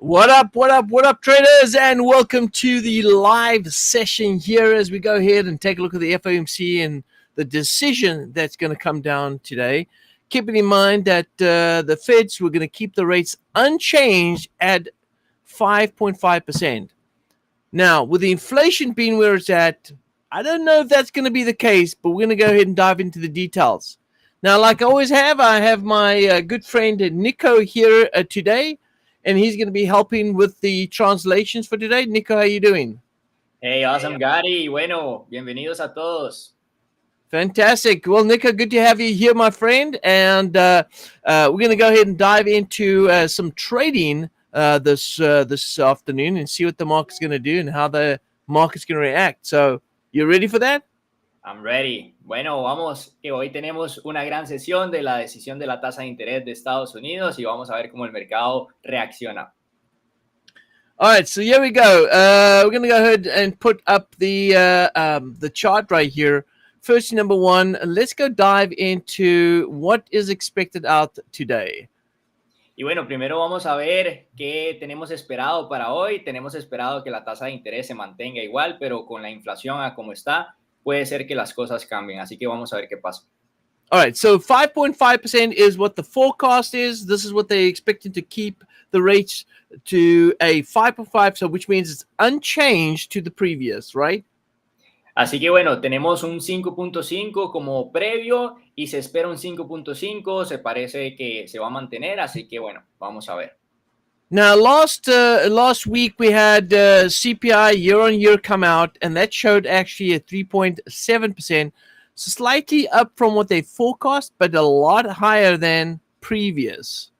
What up, traders, and welcome to the live session here as we go ahead and take a look at the FOMC and the decision that's going to come down today. Keeping in mind that the Feds were going to keep the rates unchanged at 5.5%. Now, with the inflation being where it's at, I don't know if that's going to be the case, but we're going to go ahead and dive into the details. Now, like I always have, I have my good friend Nico here today. And he's going to be helping with the translations for today. Nico, how are you doing? Hey, awesome, Gary. Bueno, bienvenidos a todos. Fantastic. Well, Nico, good to have you here, my friend. And we're going to go ahead and dive into some trading this afternoon and see what the market's going to do and how the market's going to react. So, you ready for that? I'm ready. Bueno, vamos, que hoy tenemos una gran sesión de la decisión de la tasa de interés de Estados Unidos y vamos a ver cómo el mercado reacciona. All right, so here we go. We're going to go ahead and put up the chart right here. First, number one, let's go dive into what is expected out today. Y bueno, primero vamos a ver qué tenemos esperado para hoy. Tenemos esperado que la tasa de interés se mantenga igual, pero con la inflación a como está, puede ser que las cosas cambien. Así que vamos a ver qué pasa. All right, so 5.5% is what the forecast is. This is what they're expecting to keep the rates to a 5.5, so which means it's unchanged to the previous, right? Así que bueno, tenemos un 5.5 como previo y se espera un 5.5. Se parece que se va a mantener, así que bueno, vamos a ver. Now, last week we had CPI year-on-year come out, and that showed actually a 3.7%, so slightly up from what they forecast, but a lot higher than previous.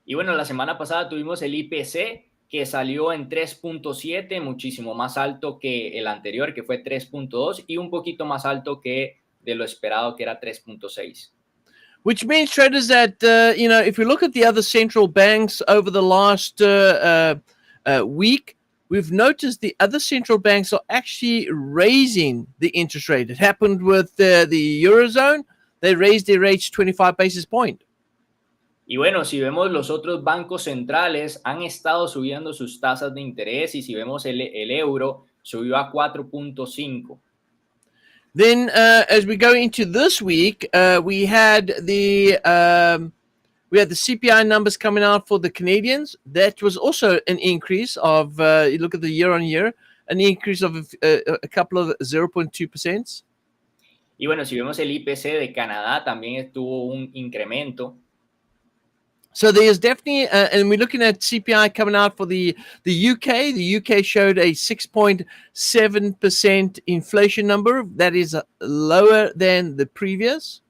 Y bueno, la semana pasada tuvimos el IPC que salió en 3.7, muchísimo más alto que el anterior, que fue 3.2, y un poquito más alto que de lo esperado, que era 3.6. Which means, traders, that, if we look at the other central banks over the last week, we've noticed the other central banks are actually raising the interest rate. It happened with the Eurozone. They raised their rates 25 basis points. Y bueno, si vemos los otros bancos centrales han estado subiendo sus tasas de interés y si vemos el euro subió a 4.5. Then, as we go into this week, we had the CPI numbers coming out for the Canadians. That was also an increase of, you look at the year on year, an increase of a couple of 0.2%. Y bueno, si vemos el IPC de Canadá, también tuvo un incremento. So there's definitely, and we're looking at CPI coming out for the UK. The UK showed a 6.7% inflation number. That is lower than the previous.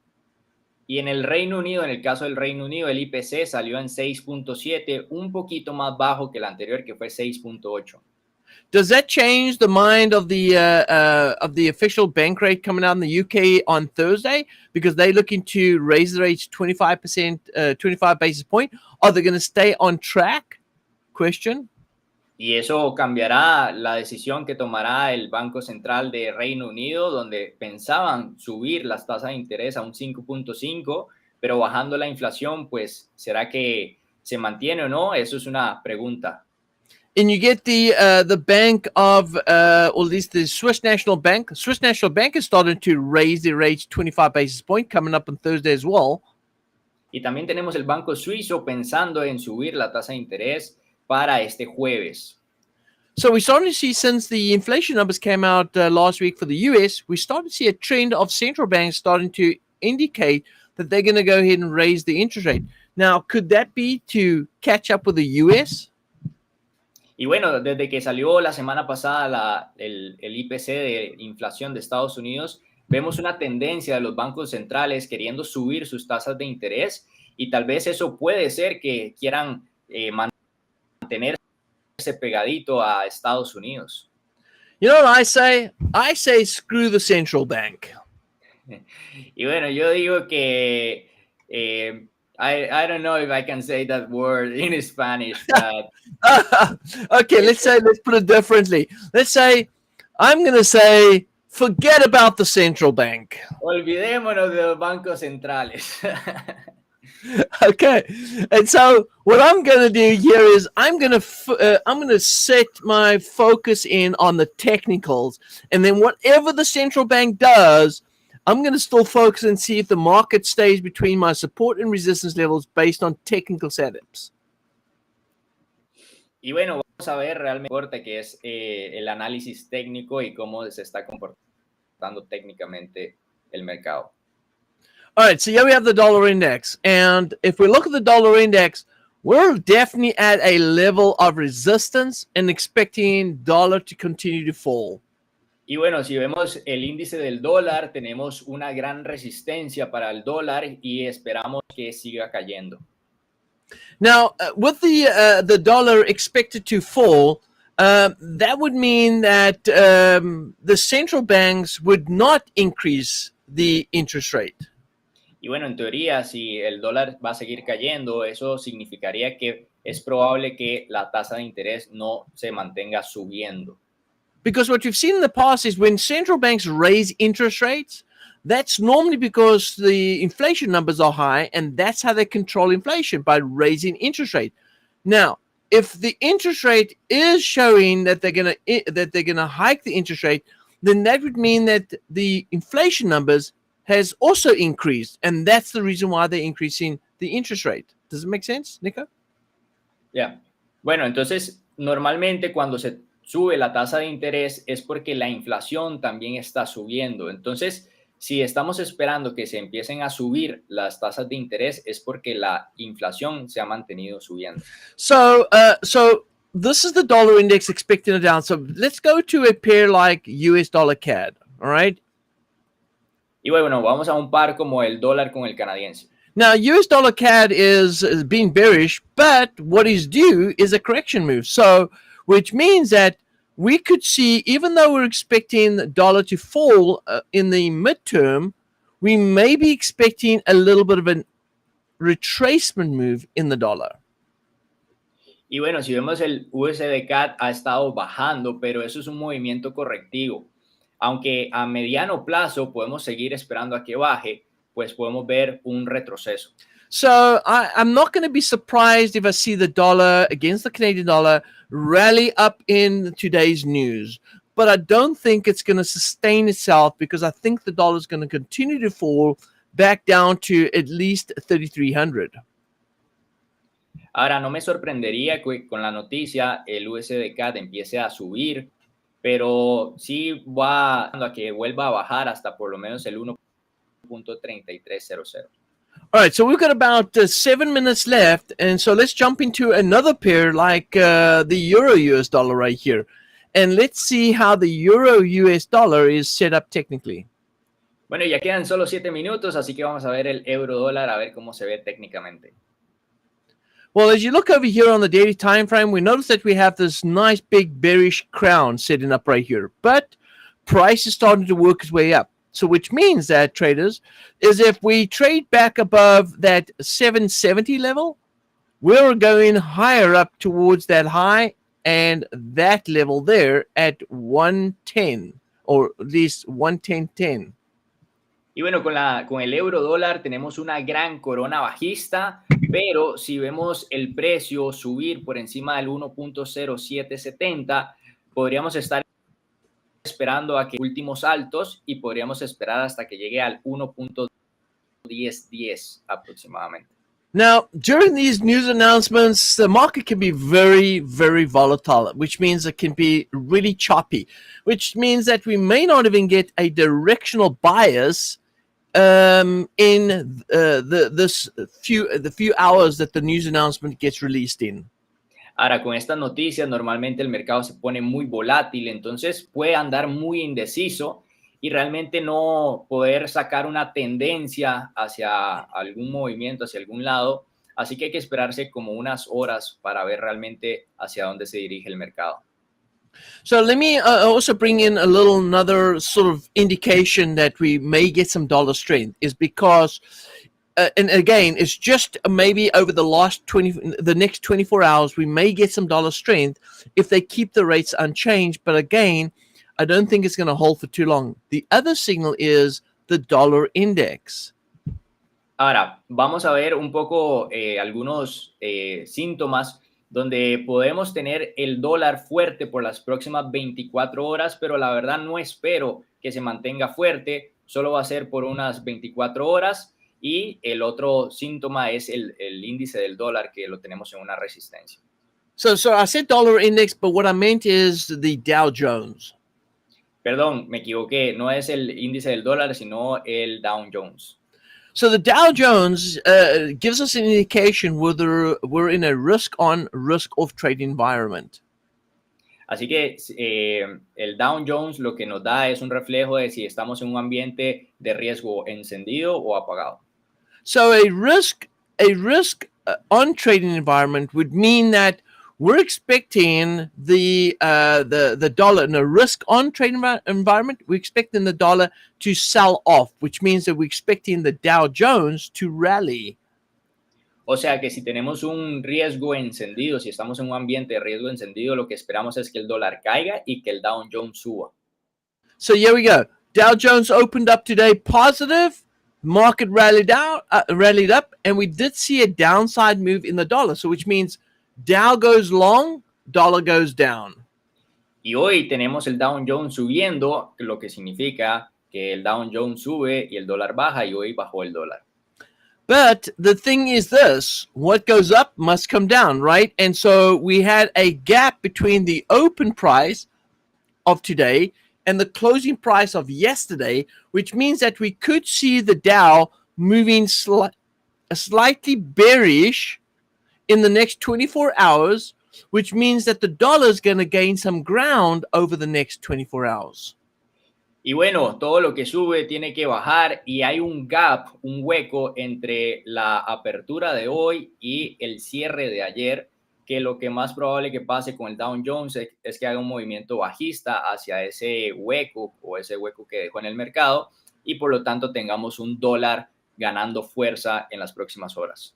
Y en el Reino Unido, en el caso del Reino Unido, el IPC salió en 6.7, un poquito más bajo que el anterior, que fue 6.8. Does that change the mind of the official bank rate coming out in the UK on Thursday? Because they're looking to raise the rates 25%, 25 basis point. Are they going to stay on track? Question. Y eso cambiará la decisión que tomará el Banco Central de Reino Unido, donde pensaban subir las tasas de interés a un 5.5, pero bajando la inflación, pues, ¿será que se mantiene o no? Eso es una pregunta. And you get the bank of, or at least the Swiss National Bank. Swiss National Bank is starting to raise their rates 25 basis point coming up on Thursday as well. Y también tenemos el Banco Suizo pensando en subir la tasa de interés para este jueves. So we're starting to see, since the inflation numbers came out last week for the US, we're starting to see a trend of central banks starting to indicate that they're going to go ahead and raise the interest rate. Now, could that be to catch up with the US? Y bueno, desde que salió la semana pasada el IPC de inflación de Estados Unidos, vemos una tendencia de los bancos centrales queriendo subir sus tasas de interés y tal vez eso puede ser que quieran mantenerse pegadito a Estados Unidos. You know what I say? I say screw the central bank. Y bueno, yo digo que I don't know if I can say that word in Spanish. But okay, let's put it differently. Let's say, I'm going to say, forget about the central bank. Olvidémonos de los bancos centrales. Okay, and so what I'm going to do here is I'm going to set my focus in on the technicals, and then whatever the central bank does, I'm going to still focus and see if the market stays between my support and resistance levels based on technical setups. Y bueno, vamos a ver realmente que es el análisis técnico y cómo se está comportando técnicamente el mercado. All right, so here we have the dollar index, and if we look at the dollar index, we're definitely at a level of resistance and expecting dollar to continue to fall. Y bueno, si vemos el índice del dólar, tenemos una gran resistencia para el dólar y esperamos que siga cayendo. Now, with the dollar expected to fall, that would mean that the central banks would not increase the interest rate. Y bueno, en teoría, si el dólar va a seguir cayendo, eso significaría que es probable que la tasa de interés no se mantenga subiendo. Because what we've seen in the past is when central banks raise interest rates, that's normally because the inflation numbers are high, and that's how they control inflation, by raising interest rate. Now, if the interest rate is showing that they're gonna hike the interest rate, then that would mean that the inflation numbers has also increased, and that's the reason why they're increasing the interest rate. Does it make sense, Nico? Ya. Bueno, entonces, normalmente cuando se sube la tasa de interés es porque la inflación también está subiendo. Entonces, si estamos esperando que se empiecen a subir las tasas de interés es porque la inflación se ha mantenido subiendo. So this is the dollar index expecting a down. So let's go to a pair like US dollar CAD. All right. Y bueno, vamos a un par como el dólar con el canadiense. Now, US dollar CAD is being bearish, but what is due is a correction move. So, which means that we could see, even though we're expecting the dollar to fall in the midterm, we may be expecting a little bit of a retracement move in the dollar. Y bueno, si vemos el USD CAD ha estado bajando, pero eso es un movimiento correctivo. Aunque a mediano plazo podemos seguir esperando a que baje, pues podemos ver un retroceso. So I'm not going to be surprised if I see the dollar against the Canadian dollar rally up in today's news. But I don't think it's going to sustain itself, because I think the dollar is going to continue to fall back down to at least 3,300. Ahora, no me sorprendería que con la noticia el USD CAD empiece a subir, pero sí va a que vuelva a bajar hasta por lo menos el 1.3300. All right, so we've got about 7 minutes left, and so let's jump into another pair like the Euro US dollar right here. And let's see how the Euro US dollar is set up technically. Bueno, ya quedan solo 7 minutos, así que vamos a ver el euro dólar, a ver cómo se ve técnicamente. Well, as you look over here on the daily time frame, we notice that we have this nice big bearish crown setting up right here. But price is starting to work its way up. So which means that, traders, is if we trade back above that 770 level, we're going higher up towards that high and that level there at 110, or at least 110.10. Y bueno, con el euro dólar tenemos una gran corona bajista, pero si vemos el precio subir por encima del 1.0770, podríamos estar esperando a que últimos altos y podríamos esperar hasta que llegue al 1.1010 aproximadamente. Now, during these news announcements, the market can be very, very volatile, which means it can be really choppy, which means that we may not even get a directional bias in the few hours that the news announcement gets released in. Ahora, con estas noticias, normalmente el mercado se pone muy volátil, entonces puede andar muy indeciso y realmente no poder sacar una tendencia hacia algún movimiento, hacia algún lado. Así que hay que esperarse como unas horas para ver realmente hacia dónde se dirige el mercado. So let me also bring in another sort of indication that we may get some dollar strength, is because, and again, it's just maybe over the next 24 hours, we may get some dollar strength if they keep the rates unchanged. But again, I don't think it's going to hold for too long. The other signal is the dollar index. Ahora, vamos a ver un poco algunos síntomas donde podemos tener el dólar fuerte por las próximas 24 horas, pero la verdad no espero que se mantenga fuerte, solo va a ser por unas 24 horas. Y el otro síntoma es el índice del dólar, que lo tenemos en una resistencia. So I said dollar index, but what I meant is the Dow Jones. Perdón, me equivoqué, no es el índice del dólar, sino el Dow Jones. So the Dow Jones gives us an indication whether we're in a risk on, risk off trade environment. Así que el Dow Jones lo que nos da es un reflejo de si estamos en un ambiente de riesgo encendido o apagado. So a risk on trading environment would mean that we're expecting the dollar in a risk on trading environment. We're expecting the dollar to sell off, which means that we're expecting the Dow Jones to rally. O sea que si tenemos un riesgo encendido, si estamos en un ambiente de riesgo encendido, lo que esperamos es que el dólar caiga y que el Dow Jones suba. So here we go. Dow Jones opened up today positive. Market rallied up, and we did see a downside move in the dollar. So which means Dow goes long, dollar goes down. Y hoy tenemos el Dow Jones subiendo, lo que significa que el Dow Jones sube y el dólar baja, y hoy bajó el dólar. But the thing is this, what goes up must come down, right? And so we had a gap between the open price of today and the closing price of yesterday, which means that we could see the Dow moving slightly bearish in the next 24 hours, which means that the dollar is going to gain some ground over the next 24 hours. Y bueno, todo lo que sube tiene que bajar y hay un gap, un hueco entre la apertura de hoy y el cierre de ayer, que lo que más probable que pase con el Dow Jones es que haga un movimiento bajista hacia ese hueco o ese hueco que dejó en el mercado y por lo tanto tengamos un dólar ganando fuerza en las próximas horas.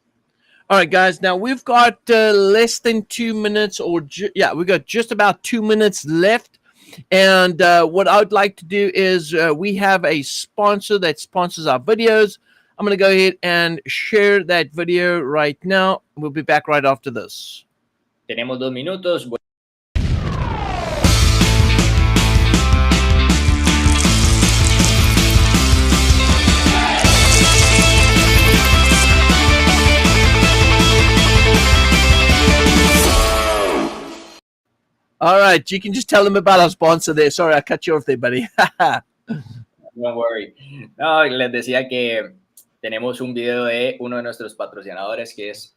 All right, guys. Now we've got less than 2 minutes, we've got just about 2 minutes left. And what I would like to do is we have a sponsor that sponsors our videos. I'm going to go ahead and share that video right now. We'll be back right after this. Tenemos 2 minutos. All right, you can just tell them about our sponsor there. Sorry, I cut you off there, buddy. Don't worry. No, les decía que tenemos un video de uno de nuestros patrocinadores que es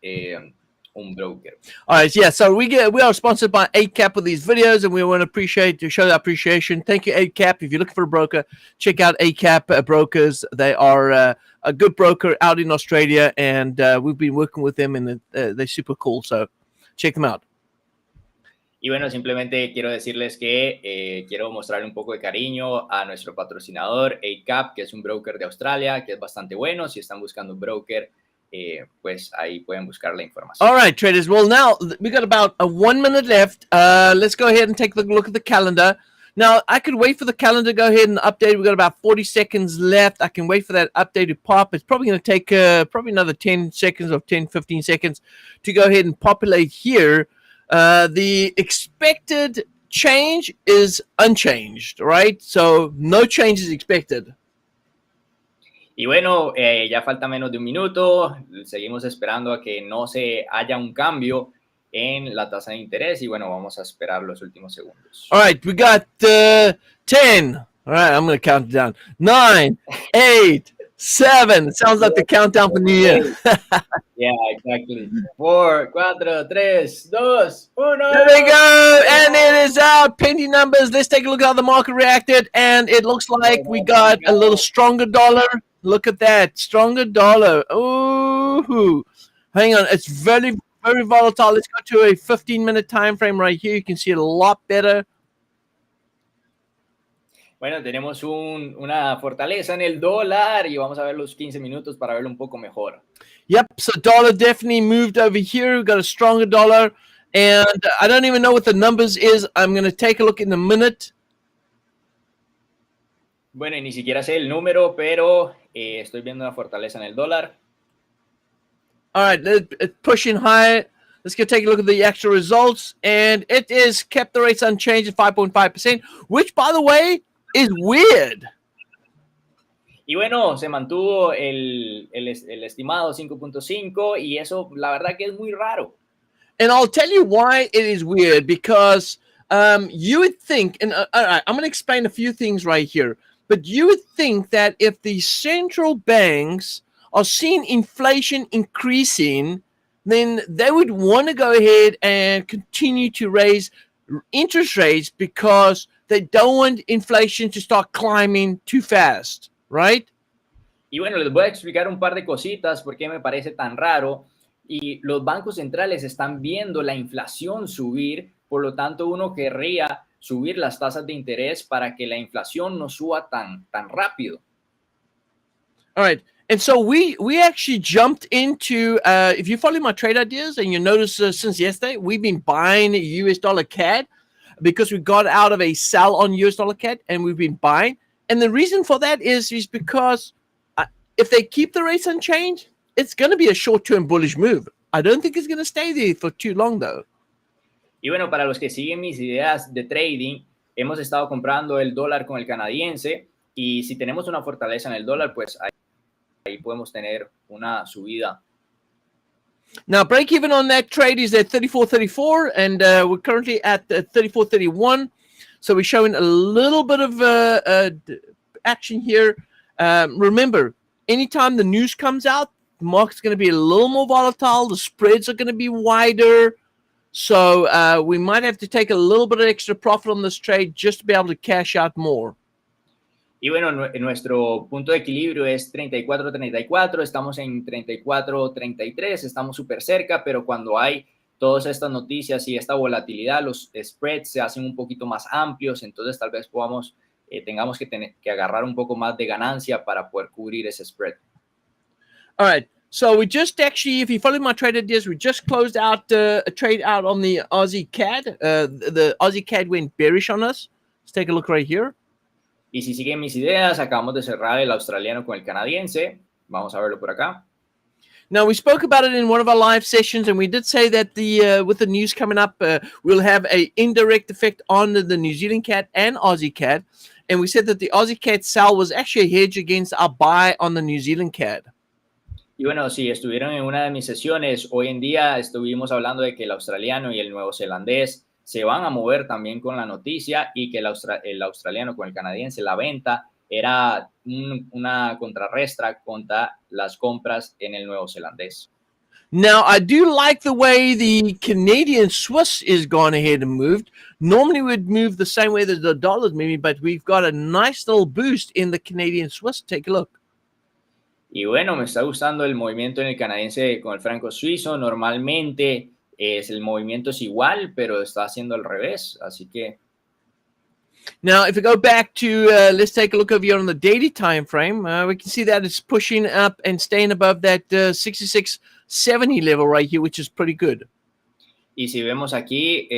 un broker. All right, yeah. So we are sponsored by 8Cap with these videos, and we want to show the appreciation. Thank you, 8Cap. If you're looking for a broker, check out 8Cap Brokers. They are a good broker out in Australia, and we've been working with them, and they're super cool. So check them out. Y bueno, simplemente quiero decirles que quiero mostrarle un poco de cariño a nuestro patrocinador, 8Cap, que es un broker de Australia, que es bastante bueno. Si están buscando un broker, pues ahí pueden buscar la información. All right, traders. Well, now we got about 1 minute left. Let's go ahead and take a look at the calendar. Now, I could wait for the calendar to go ahead and update. We've got about 40 seconds left. I can wait for that update to pop. It's probably going to take probably another 10 seconds or 10, 15 seconds to go ahead and populate here. The expected change is unchanged, right? So no change is expected. Y bueno, ya falta menos de un minuto. Seguimos esperando a que no se haya un cambio en la tasa de interés. Y bueno, vamos a esperar los últimos segundos. All right, we got 10. All right, I'm going to count it down. 9, 8, 7. It sounds like the countdown for New Year. Yeah, exactly. 4, 4, 3, 2, 1. There we go. And it is out. Pending numbers. Let's take a look at how the market reacted. And it looks like we got a little stronger dollar. Look at that. Stronger dollar. Ooh. Hang on. It's very, very volatile. Let's go to a 15-minute time frame right here. You can see it a lot better. Bueno, tenemos una fortaleza en el dólar y vamos a ver los 15 minutos para verlo un poco mejor. Yep, so dollar definitely moved over here. We've got a stronger dollar. And I don't even know what the numbers is. I'm going to take a look in a minute. Bueno, y ni siquiera sé el número, pero estoy viendo una fortaleza en el dólar. All right, it's pushing high. Let's go take a look at the actual results. And it is kept the rates unchanged at 5.5%, which, by the way, is weird. Y bueno, se mantuvo el estimado 5.5 y eso la verdad que es muy raro. And I'll tell you why it is weird, because you would think, and I'm going to explain a few things right here, but you would think that if the central banks are seeing inflation increasing, then they would want to go ahead and continue to raise interest rates because they don't want inflation to start climbing too fast, right? Y bueno, les voy a explicar un par de cositas por qué me parece tan raro. Y los bancos centrales están viendo la inflación subir, por lo tanto uno querría subir las tasas de interés para que la inflación no suba tan rápido. All right. And so we actually jumped into, if you follow my trade ideas and you notice since yesterday, we've been buying US dollar CAD because we got out of a sell on US dollar CAD and we've been buying. And the reason for that is because if they keep the rates unchanged, it's going to be a short-term bullish move. I don't think it's going to stay there for too long, though. Y bueno, para los que siguen mis ideas de trading, hemos estado comprando el dólar con el canadiense y si tenemos una fortaleza en el dólar, pues ahí podemos tener una subida. Now, break even on that trade is at 34.34, and we're currently at 34.31. So we're showing a little bit of action here. Remember, anytime the news comes out, the market's going to be a little more volatile. The spreads are going to be wider. So we might have to take a little bit of extra profit on this trade just to be able to cash out more. Y bueno, nuestro punto de equilibrio es 34.34, estamos en 34.33, estamos súper cerca, pero cuando hay todas estas noticias y esta volatilidad, los spreads se hacen un poquito más amplios, entonces tal vez tengamos que agarrar un poco más de ganancia para poder cubrir ese spread. All right. So we just actually, if you follow my trade ideas, we just closed out a trade out on the Aussie CAD. The Aussie CAD went bearish on us. Let's take a look right here. Y si siguen mis ideas, acabamos de cerrar el australiano con el canadiense. Vamos a verlo por acá. Now, we spoke about it in one of our live sessions, and we did say that with the news coming up, we'll have an indirect effect on the New Zealand CAD and Aussie CAD. And we said that the Aussie CAD sell was actually a hedge against our buy on the New Zealand CAD. Y bueno, si estuvieron en una de mis sesiones, hoy en día estuvimos hablando de que el australiano y el neozelandés se van a mover también con la noticia y que el australiano con el canadiense, la venta era una contrarrestra contra las compras en el neozelandés. Now, I do like the way the Canadian Swiss is gone ahead and moved. Normally, we'd move the same way that the dollar's moving, but we've got a nice little boost in the Canadian Swiss. Take a look. Y bueno, me está gustando el movimiento en el canadiense con el franco suizo. Normalmente el movimiento es igual, pero está haciendo al revés, así que... Now, if we go back to, let's take a look over here on the daily time frame, we can see that it's pushing up and staying above that 66.70 level right here, which is pretty good. Y si vemos aquí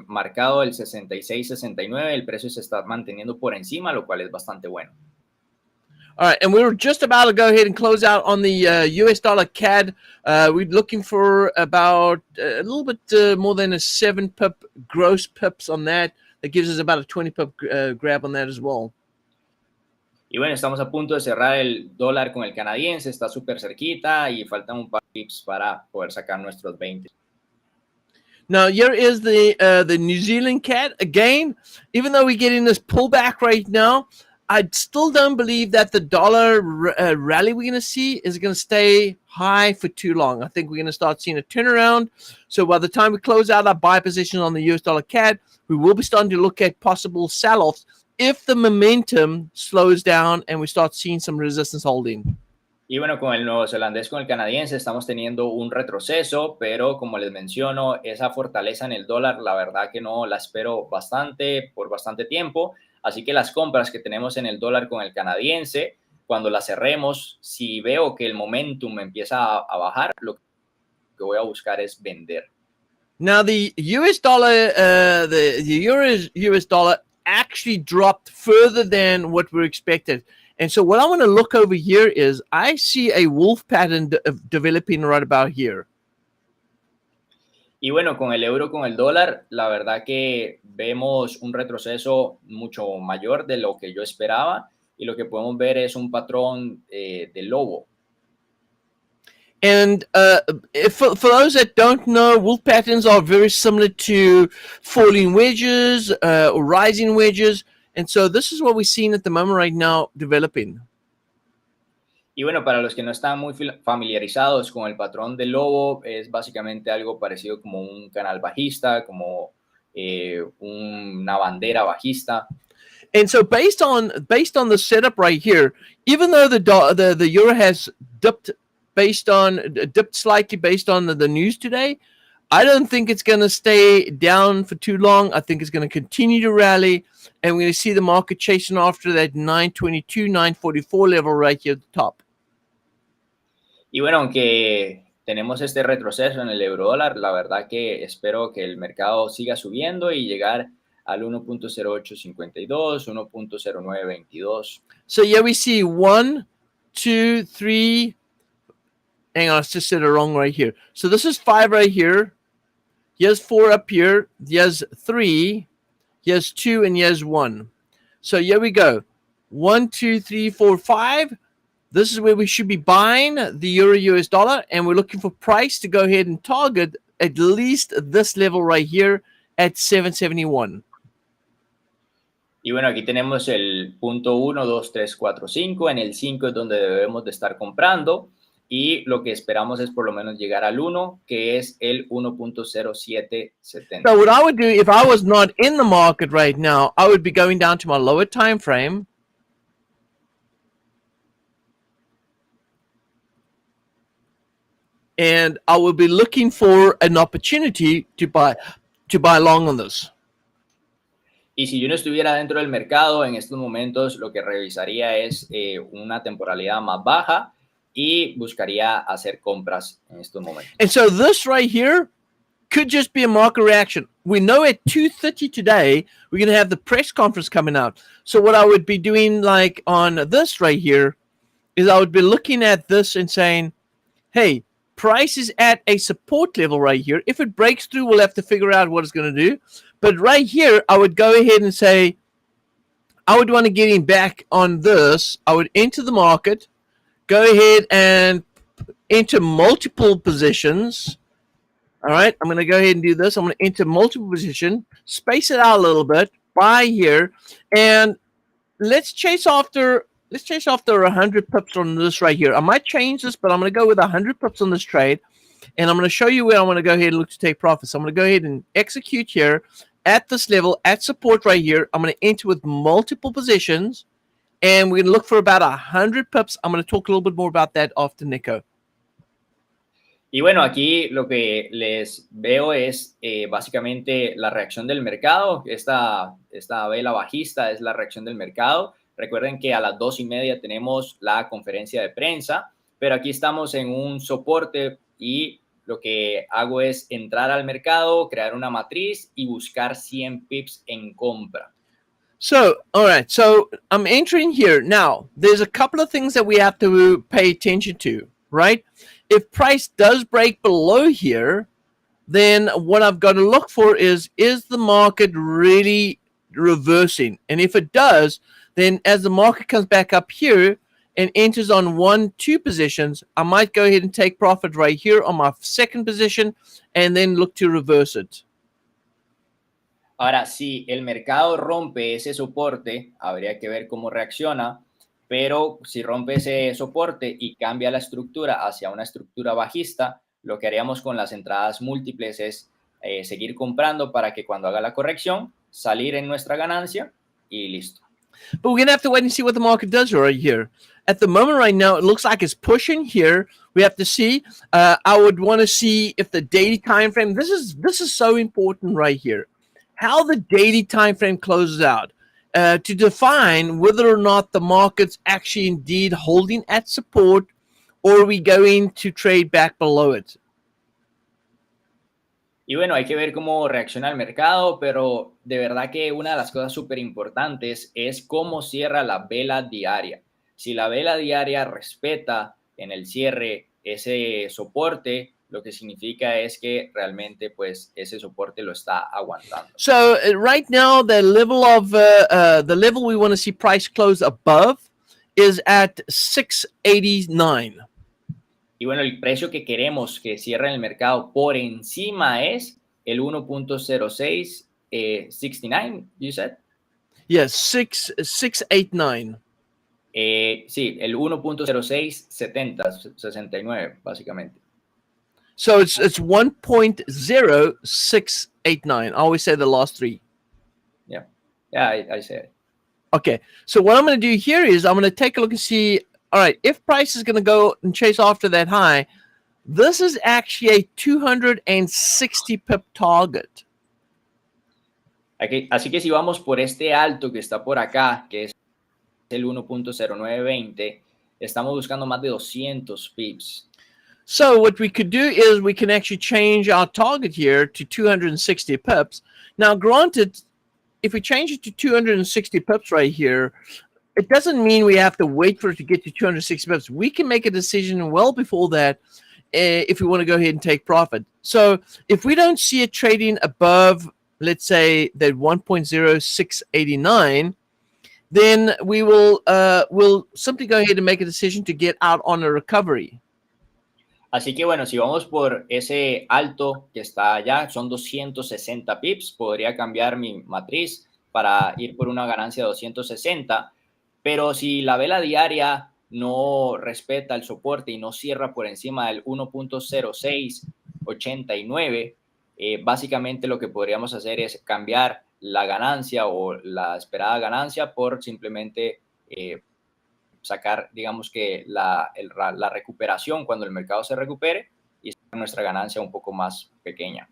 marcado el 66.69, el precio se está manteniendo por encima, lo cual es bastante bueno. All right, and we were just about to go ahead and close out on the US dollar CAD. We're looking for about a little bit more than a 7 pip gross pips on that. That gives us about a 20 pip grab on that as well. Y bueno, estamos a punto de cerrar el dólar con el canadiense. Está súper cerquita y faltan un par de pips para poder sacar nuestros 20. Now, here is the New Zealand CAD. Again, even though we're getting this pullback right now, I still don't believe that the dollar rally we're going to see is going to stay high for too long. I think we're going to start seeing a turnaround. So by the time we close out our buy position on the US dollar CAD, we will be starting to look at possible sell-offs if the momentum slows down and we start seeing some resistance holding. Y bueno, con el neozelandés, con el canadiense, estamos teniendo un retroceso, pero como les menciono, esa fortaleza en el dólar, la verdad que no la espero por bastante tiempo. Así que las compras que tenemos en el dólar con el canadiense, cuando las cerremos, si veo que el momentum empieza a bajar, lo que voy a buscar es vender. Now, the US dollar, the euro US dollar actually dropped further than what we expected. And so what I want to look over here is I see a wolf pattern developing right about here. Y bueno, con el euro, con el dólar, la verdad que vemos un retroceso mucho mayor de lo que yo esperaba y lo que podemos ver es un patrón de lobo. And for those that don't know, wolf patterns are very similar to falling wedges or rising wedges. And so this is what we're seeing at the moment right now developing. Y bueno, para los que no están muy familiarizados con el patrón del lobo, es básicamente algo parecido como un canal bajista, como una bandera bajista. And so based on the setup right here, even though the euro has dipped slightly based on the news today, I don't think it's going to stay down for too long. I think it's going to continue to rally, and we're going to see the market chasing after that 922, 944 level right here at the top. Y bueno, aunque tenemos este retroceso en el euro dólar, la verdad que espero que el mercado siga subiendo y llegar al 1.0852, 1.0922. So yeah, we see 1, 2, 3. Hang on, I just said it wrong right here. So this is 5 right here. Here's 4 up here. Here's 3. Here's 2, and here's 1. So here we go. 1, 2, 3, 4, 5. This is where we should be buying the euro US dollar, and we're looking for price to go ahead and target at least this level right here at 771. Y bueno, aquí tenemos el punto 1, 2, 3, 4, 5. En el 5 es donde debemos de estar comprando. Y lo que esperamos es por lo menos llegar al 1, que es el 1.0770. So what I would do if I was not in the market right now, I would be going down to my lower time frame. And I will be looking for an opportunity to buy long on this. Y si yo no estuviera dentro del mercado en estos momentos, lo que revisaría es una temporalidad más baja y buscaría hacer compras en estos momentos. And so this right here could just be a market reaction. We know at 2:30 today, we're going to have the press conference coming out. So what I would be doing like on this right here is I would be looking at this and saying, hey, price is at a support level right here. If it breaks through, we'll have to figure out what it's going to do. But right here, I would go ahead and say, I would want to get in back on this. I would enter the market, go ahead and enter multiple positions. All right, I'm going to go ahead and do this. I'm going to enter multiple position, space it out a little bit, buy here, and let's chase after 100 pips on this right here. I might change this, but I'm going to go with 100 pips on this trade, and I'm going to show you where I want to go ahead and look to take profits. I'm going to go ahead and execute here at this level, at support right here. I'm going to enter with multiple positions, and we're going to look for about 100 pips. I'm going to talk a little bit more about that after Nico. Y bueno, aquí lo que les veo es básicamente la reacción del mercado. Esta vela bajista es la reacción del mercado. Recuerden que a las 2:30 tenemos la conferencia de prensa, pero aquí estamos en un soporte y lo que hago es entrar al mercado, crear una matriz y buscar 100 pips en compra. So, all right, so I'm entering here. Now, there's a couple of things that we have to pay attention to, right? If price does break below here, then what I've got to look for is the market really reversing? And if it does, then as the market comes back up here and enters on 1, 2 positions, I might go ahead and take profit right here on my second position and then look to reverse it. Ahora, si el mercado rompe ese soporte, habría que ver cómo reacciona. Pero si rompe ese soporte y cambia la estructura hacia una estructura bajista, lo que haríamos con las entradas múltiples es seguir comprando para que cuando haga la corrección, salir en nuestra ganancia y listo. But we're going to have to wait and see what the market does right here. At the moment right now, it looks like it's pushing here. We have to see. I would want to see if the daily time frame, this is so important right here, how the daily time frame closes out. To define whether or not the market's actually indeed holding at support or are we going to trade back below it. Y bueno, hay que ver cómo reacciona el mercado, pero de verdad que una de las cosas súper importantes es cómo cierra la vela diaria. Si la vela diaria respeta en el cierre ese soporte, lo que significa es que realmente pues ese soporte lo está aguantando. So right now, the level we want to see price close above is at 689. Y bueno, el precio que queremos que cierre en el mercado por encima es el 1.0669, you said? Yes, 689. Sí, el 1.0670, 69, básicamente. So it's 1.0689. I always say the last three. Yeah, I said. Okay, so what I'm going to do here is I'm going to take a look and see, all right, if price is going to go and chase after that high, this is actually a 260 pip target. Así que si vamos por este alto que está por acá, que es el 1.0920, estamos buscando más de 200 pips. So what we could do is we can actually change our target here to 260 pips. Now, granted, if we change it to 260 pips right here, it doesn't mean we have to wait for it to get to 260 pips. We can make a decision well before that if we want to go ahead and take profit. So if we don't see it trading above, let's say, that 1.0689, then we will we'll simply go ahead and make a decision to get out on a recovery. Así que bueno, si vamos por ese alto que está allá, son 260 pips, podría cambiar mi matriz para ir por una ganancia de 260, pero si la vela diaria no respeta el soporte y no cierra por encima del 1.0689, básicamente lo que podríamos hacer es cambiar la ganancia o la esperada ganancia por simplemente sacar, digamos que la recuperación cuando el mercado se recupere y sacar nuestra ganancia un poco más pequeña.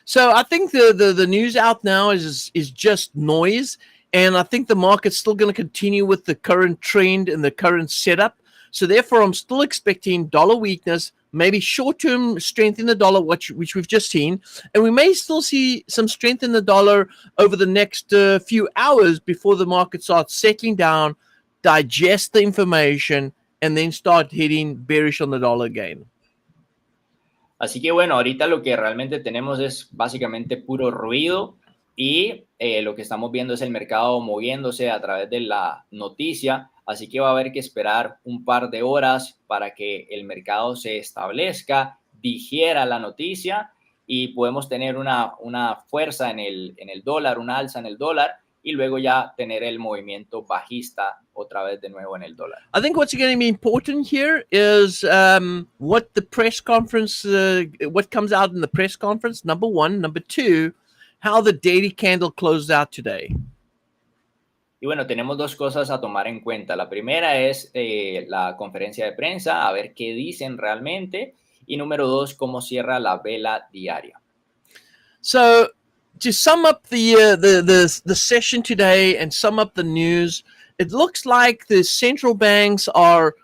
So I think the news out now is just noise, and I think the market's still going to continue with the current trend and the current setup. So therefore, I'm still expecting dollar weakness, maybe short-term strength in the dollar, which we've just seen, and we may still see some strength in the dollar over the next few hours before the market starts settling down, digest the information, and then start hitting bearish on the dollar again. Así que bueno, ahorita lo que realmente tenemos es básicamente puro ruido y lo que estamos viendo es el mercado moviéndose a través de la noticia. Así que va a haber que esperar un par de horas para que el mercado se establezca, digiera la noticia y podemos tener una fuerza en el dólar, una alza en el dólar y luego ya tener el movimiento bajista otra vez de nuevo en el dólar. I think what's going to be important here is what the press conference, what comes out in the press conference, number one. Number two, how the daily candle closed out today. Y bueno, tenemos dos cosas a tomar en cuenta. La primera es la conferencia de prensa, a ver qué dicen realmente. Y número dos, cómo cierra la vela diaria. So, to sum up the session today and sum up the news, it looks like the central banks are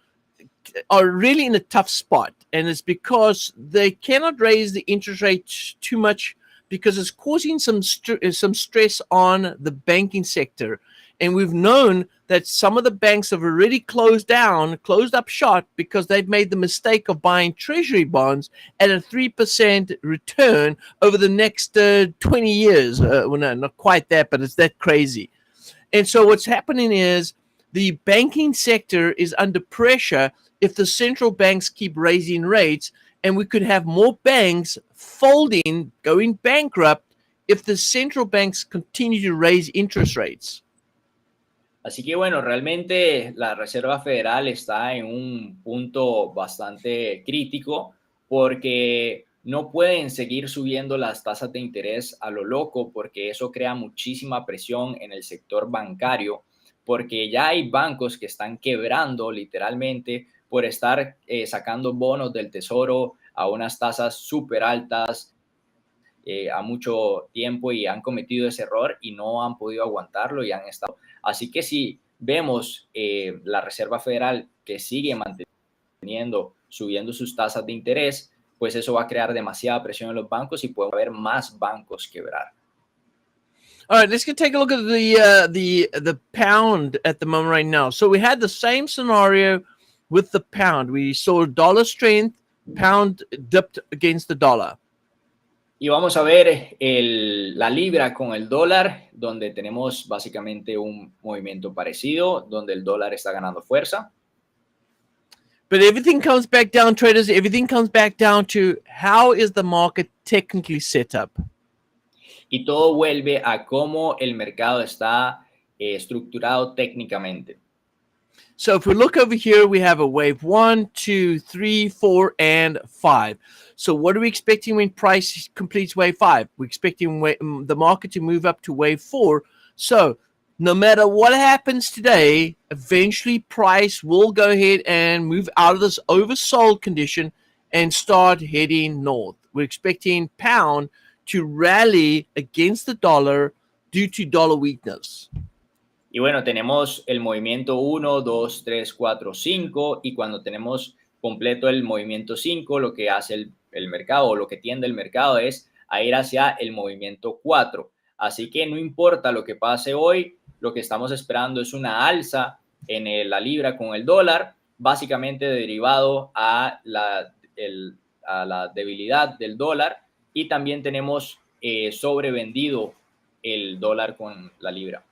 really in a tough spot, and it's because they cannot raise the interest rate too much because it's causing some stress on the banking sector. And we've known that some of the banks have already closed up shop because they've made the mistake of buying treasury bonds at a 3% return over the next 20 years. Well, no, not quite that, but it's that crazy. And so what's happening is the banking sector is under pressure if the central banks keep raising rates, and we could have more banks folding, going bankrupt, if the central banks continue to raise interest rates. Así que bueno, realmente la Reserva Federal está en un punto bastante crítico porque no pueden seguir subiendo las tasas de interés a lo loco porque eso crea muchísima presión en el sector bancario porque ya hay bancos que están quebrando literalmente por estar sacando bonos del tesoro a unas tasas súper altas a mucho tiempo y han cometido ese error y no han podido aguantarlo y han estado. Así que si vemos la Reserva Federal que sigue subiendo sus tasas de interés, pues eso va a crear demasiada presión en los bancos y puede haber más bancos quebrar. All right, let's take a look at the pound at the moment right now. So we had the same scenario with the pound. We saw dollar strength, pound dipped against the dollar. Y vamos a ver la libra con el dólar, donde tenemos básicamente un movimiento parecido, donde el dólar está ganando fuerza. But everything comes back down, traders, everything comes back down to how is the market technically set up. Y todo vuelve a cómo el mercado está estructurado técnicamente. So if we look over here, we have a wave 1, 2, 3, 4, and 5. So what are we expecting when price completes wave 5? We're expecting the market to move up to wave 4. So no matter what happens today, eventually price will go ahead and move out of this oversold condition and start heading north. We're expecting pound to rally against the dollar due to dollar weakness. Y bueno, tenemos el movimiento 1, 2, 3, 4, 5 y cuando tenemos completo el movimiento 5, lo que hace el mercado o lo que tiende el mercado es a ir hacia el movimiento 4. Así que no importa lo que pase hoy, lo que estamos esperando es una alza en la libra con el dólar, básicamente derivado a la debilidad del dólar y también tenemos sobrevendido el dólar con la libra.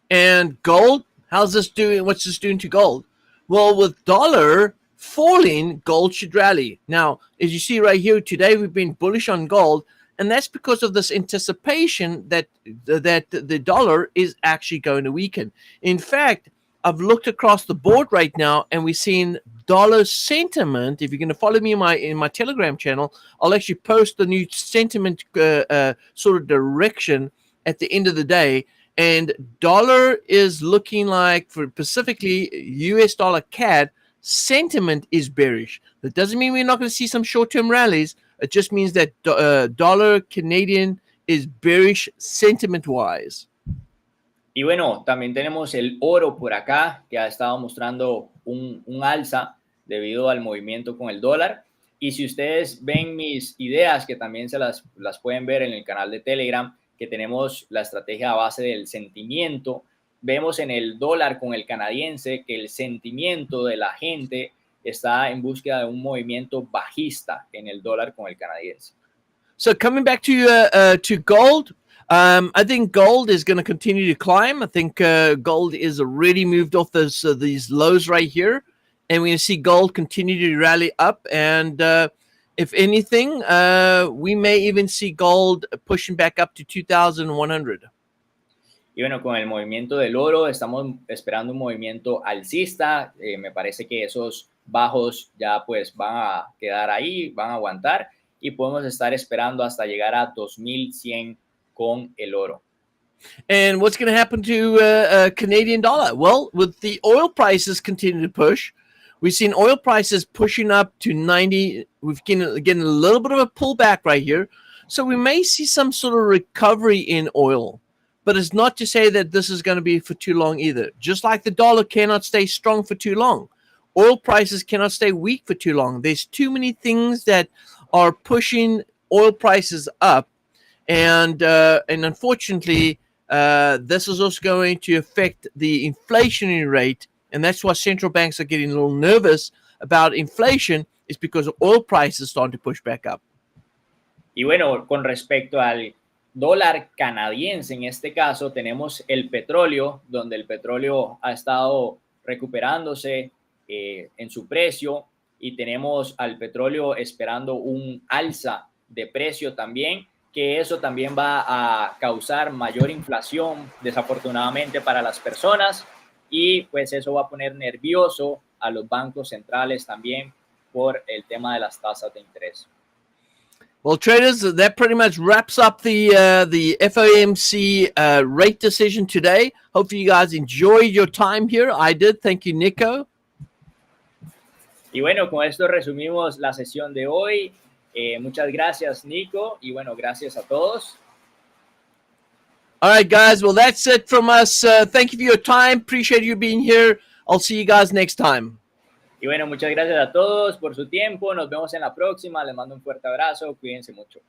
And gold, how's this doing? What's this doing to gold? Well, with dollar falling, gold should rally. Now, as you see right here, today we've been bullish on gold, and that's because of this anticipation that the dollar is actually going to weaken. In fact, I've looked across the board right now, and we're seeing dollar sentiment. If you're going to follow me in my Telegram channel, I'll actually post the new sentiment sort of direction at the end of the day. And dollar is looking like, for specifically US dollar CAD, sentiment is bearish. That doesn't mean we're not going to see some short-term rallies. It just means that dollar Canadian is bearish sentiment-wise. Y bueno, también tenemos el oro por acá, que ha estado mostrando un alza debido al movimiento con el dólar. Y si ustedes ven mis ideas, que también se las pueden ver en el canal de Telegram, que tenemos la estrategia a base del sentimiento, vemos en el dólar con el canadiense que el sentimiento de la gente está en búsqueda de un movimiento bajista en el dólar con el canadiense. So coming back to gold, I think gold is going to continue to climb. I think gold is already moved off these lows right here, and we're going to see gold continue to rally up. And if anything, we may even see gold pushing back up to 2,100. Y bueno, con el movimiento del oro estamos esperando un movimiento alcista. Me parece que esos bajos ya pues van a quedar ahí, van a aguantar y podemos estar esperando hasta llegar a 2,100 con el oro. And what's going to happen to Canadian dollar? Well, with the oil prices continue to push, we've seen oil prices pushing up to 90. We've getting a little bit of a pullback right here. So we may see some sort of recovery in oil. But it's not to say that this is going to be for too long either. Just like the dollar cannot stay strong for too long, oil prices cannot stay weak for too long. There's too many things that are pushing oil prices up. And unfortunately, this is also going to affect the inflationary rate. And that's why central banks are getting a little nervous about inflation, is because oil prices starting to push back up. Y bueno, con respecto al dólar canadiense, en este caso tenemos el petróleo, donde el petróleo ha estado recuperándose en su precio y tenemos al petróleo esperando un alza de precio también, que eso también va a causar mayor inflación desafortunadamente para las personas y pues eso va a poner nervioso a los bancos centrales también por el tema de las tasas de interés. Well, traders, that pretty much wraps up the FOMC rate decision today. Hopefully you guys enjoyed your time here. I did. Thank you, Nico. Y bueno, con esto resumimos la sesión de hoy. Muchas gracias, Nico. Y bueno, gracias a todos. All right, guys. Well, that's it from us. Thank you for your time. Appreciate you being here. I'll see you guys next time. Y bueno, muchas gracias a todos por su tiempo. Nos vemos en la próxima. Les mando un fuerte abrazo. Cuídense mucho.